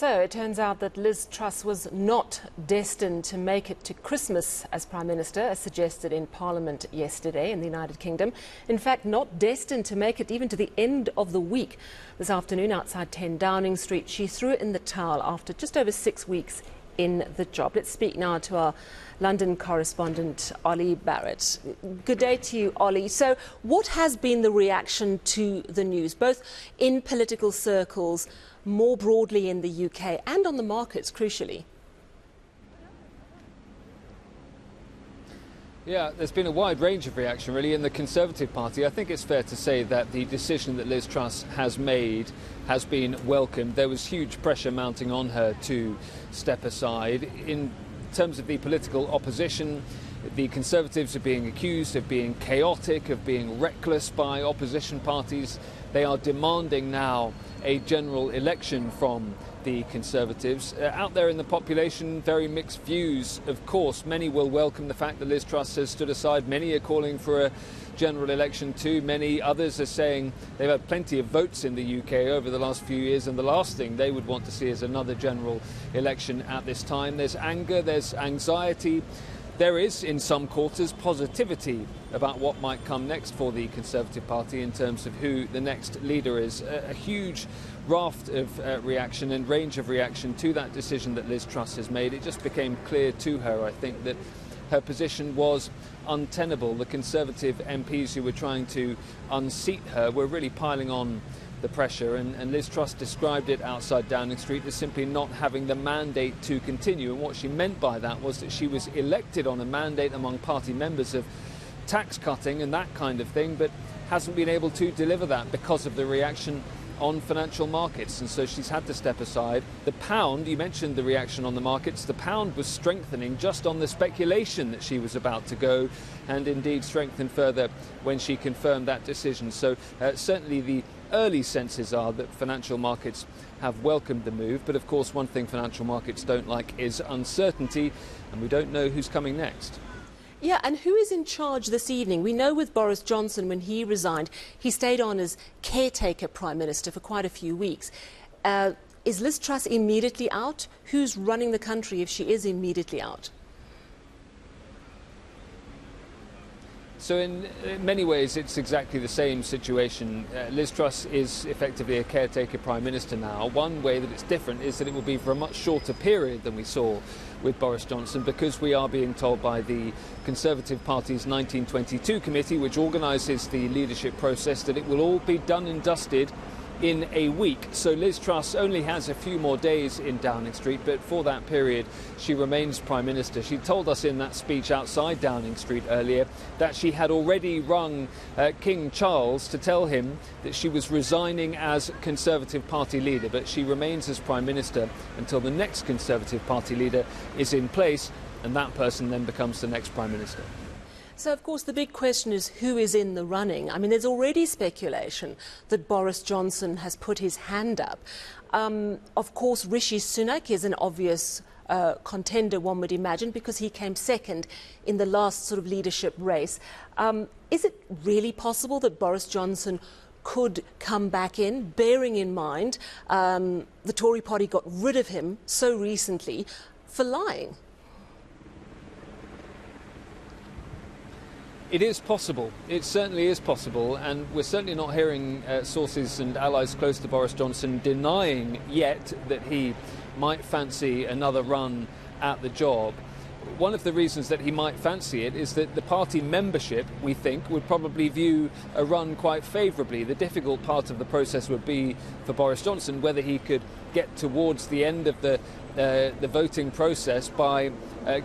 So it turns out that Liz Truss was not destined to make it to Christmas as Prime Minister, as suggested in Parliament yesterday in the United Kingdom. In fact, not destined to make it even to the end of the week. This afternoon outside 10 Downing Street, she threw in the towel after just over 6 weeks in the job. Let's speak now to our London correspondent, Olly Barratt. Good day to you, Olly. So what has been the reaction to the news, both in political circles, more broadly in the UK, and on the markets, crucially? Yeah, there's been a wide range of reaction, really, in the Conservative Party. I think it's fair to say that the decision that Liz Truss has made has been welcomed. There was huge pressure mounting on her to step aside. In terms of the political opposition, the Conservatives are being accused of being chaotic, of being reckless by opposition parties. They are demanding now a general election from the Conservatives. Out there in the population, very mixed views, of course. Many will welcome the fact that Liz Truss has stood aside. Many are calling for a general election too. Many others are saying they've had plenty of votes in the UK over the last few years, and the last thing they would want to see is another general election at this time. There's anger, there's anxiety. There is, in some quarters, positivity about what might come next for the Conservative Party in terms of who the next leader is. A huge raft of reaction and range of reaction to that decision that Liz Truss has made. It just became clear to her, I think, that her position was untenable. The Conservative MPs who were trying to unseat her were really piling on the pressure, and Liz Truss described it outside Downing Street as simply not having the mandate to continue. And what she meant by that was that she was elected on a mandate among party members of tax cutting and that kind of thing, but hasn't been able to deliver that because of the reaction on financial markets, and so she's had to step aside. The pound, you mentioned the reaction on the markets, the pound was strengthening just on the speculation that she was about to go, and indeed strengthened further when she confirmed that decision. So certainly the early senses are that financial markets have welcomed the move, but of course one thing financial markets don't like is uncertainty, and we don't know who's coming next. Yeah, and who is in charge this evening? We know with Boris Johnson, when he resigned, he stayed on as caretaker Prime Minister for quite a few weeks. Is Liz Truss immediately out? Who's running the country if she is immediately out? So in many ways it's exactly the same situation. Liz Truss is effectively a caretaker Prime Minister now. One way that it's different is that it will be for a much shorter period than we saw with Boris Johnson, because we are being told by the Conservative Party's 1922 committee, which organises the leadership process, that it will all be done and dusted in a week. So Liz Truss only has a few more days in Downing Street, but for that period she remains Prime Minister. She told us in that speech outside Downing Street earlier that she had already rung King Charles to tell him that she was resigning as Conservative Party leader, but she remains as Prime Minister until the next Conservative Party leader is in place, and that person then becomes the next Prime Minister. So, of course, the big question is who is in the running. I mean, there's already speculation that Boris Johnson has put his hand up. Of course, Rishi Sunak is an obvious contender, one would imagine, because he came second in the last sort of leadership race. Is it really possible that Boris Johnson could come back in, bearing in mind the Tory party got rid of him so recently for lying? It is possible. It certainly is possible, and we're certainly not hearing sources and allies close to Boris Johnson denying yet that he might fancy another run at the job. One of the reasons that he might fancy it is that the party membership, we think, would probably view a run quite favourably. The difficult part of the process would be for Boris Johnson whether he could get towards the end of the voting process by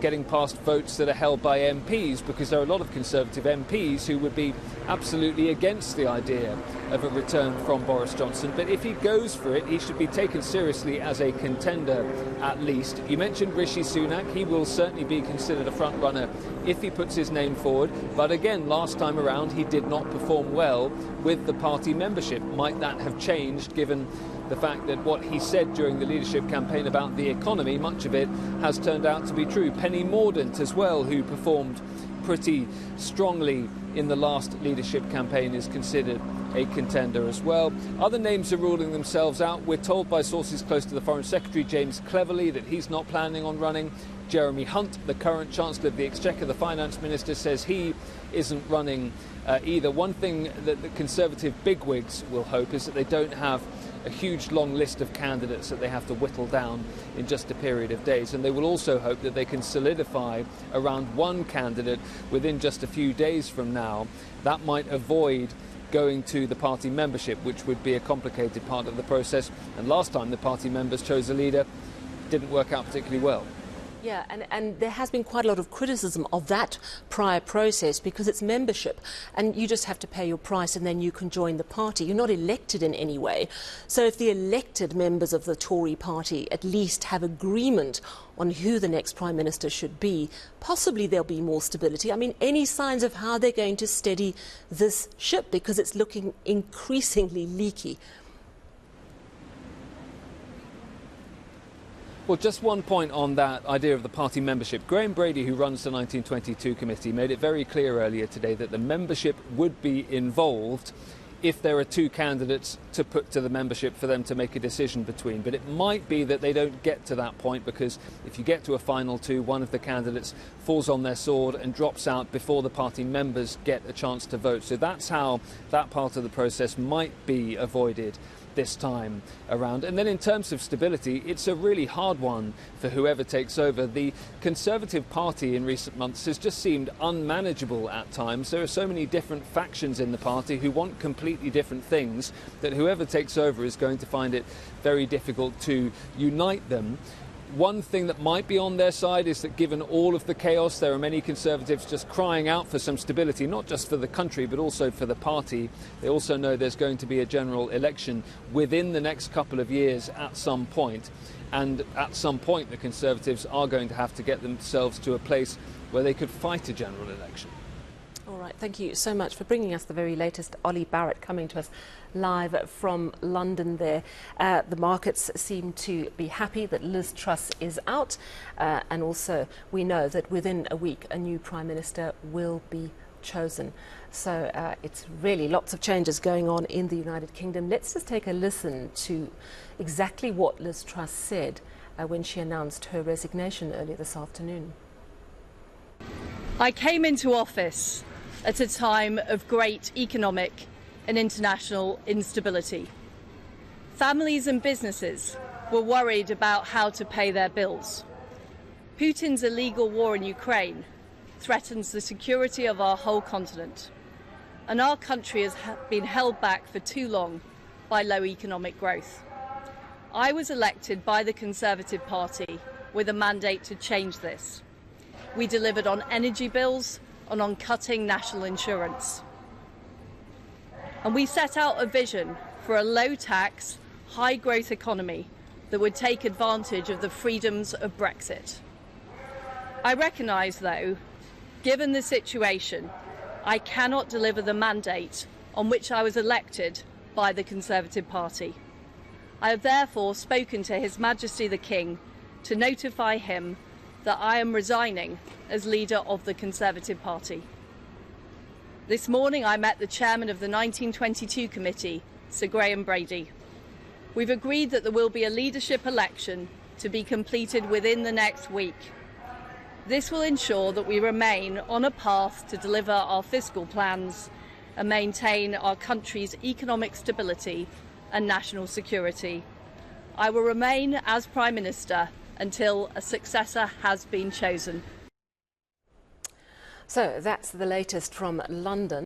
getting past votes that are held by MPs, because there are a lot of Conservative MPs who would be absolutely against the idea of a return from Boris Johnson. But if he goes for it, he should be taken seriously as a contender at least. You mentioned Rishi Sunak. He will certainly be considered a front runner if he puts his name forward. But again, last time around he did not perform well with the party membership. Might that have changed given the fact that what he said during the leadership campaign about the economy, much of it has turned out to be true? Penny Mordaunt as well, who performed pretty strongly in the last leadership campaign, is considered a contender as well. Other names are ruling themselves out. We're told by sources close to the Foreign Secretary, James Cleverly, that he's not planning on running. Jeremy Hunt, the current Chancellor of the Exchequer, the Finance Minister, says he isn't running either. One thing that the Conservative bigwigs will hope is that they don't have a huge long list of candidates that they have to whittle down in just a period of days, and they will also hope that they can solidify around one candidate within just a few days from now. That might avoid going to the party membership, which would be a complicated part of the process, and last time the party members chose a leader, it didn't work out particularly well. Yeah, and there has been quite a lot of criticism of that prior process because it's membership and you just have to pay your price and then you can join the party. You're not elected in any way. So if the elected members of the Tory party at least have agreement on who the next Prime Minister should be, possibly there'll be more stability. I mean, any signs of how they're going to steady this ship, because it's looking increasingly leaky. Well, just one point on that idea of the party membership. Graham Brady, who runs the 1922 committee, made it very clear earlier today that the membership would be involved if there are two candidates to put to the membership for them to make a decision between. But it might be that they don't get to that point, because if you get to a final two, one of the candidates falls on their sword and drops out before the party members get a chance to vote. So that's how that part of the process might be avoided this time around. And then in terms of stability, it's a really hard one for whoever takes over. The Conservative Party in recent months has just seemed unmanageable at times. There are so many different factions in the party who want completely different things that whoever takes over is going to find it very difficult to unite them. One thing that might be on their side is that given all of the chaos, there are many Conservatives just crying out for some stability, not just for the country, but also for the party. They also know there's going to be a general election within the next couple of years at some point. And at some point, the Conservatives are going to have to get themselves to a place where they could fight a general election. All right, thank you so much for bringing us the very latest. Olly Barratt coming to us live from London there. The markets seem to be happy that Liz Truss is out, and also we know that within a week a new Prime Minister will be chosen. So it's really lots of changes going on in the United Kingdom. Let's just take a listen to exactly what Liz Truss said when she announced her resignation earlier this afternoon. I came into office at a time of great economic and international instability. Families and businesses were worried about how to pay their bills. Putin's illegal war in Ukraine threatens the security of our whole continent, and our country has been held back for too long by low economic growth. I was elected by the Conservative Party with a mandate to change this. We delivered on energy bills and on cutting national insurance. And we set out a vision for a low-tax, high-growth economy that would take advantage of the freedoms of Brexit. I recognise, though, given the situation, I cannot deliver the mandate on which I was elected by the Conservative Party. I have therefore spoken to His Majesty the King to notify him that I am resigning as leader of the Conservative Party. This morning I met the chairman of the 1922 committee, Sir Graham Brady. We've agreed that there will be a leadership election to be completed within the next week. This will ensure that we remain on a path to deliver our fiscal plans and maintain our country's economic stability and national security. I will remain as Prime Minister until a successor has been chosen. So that's the latest from London.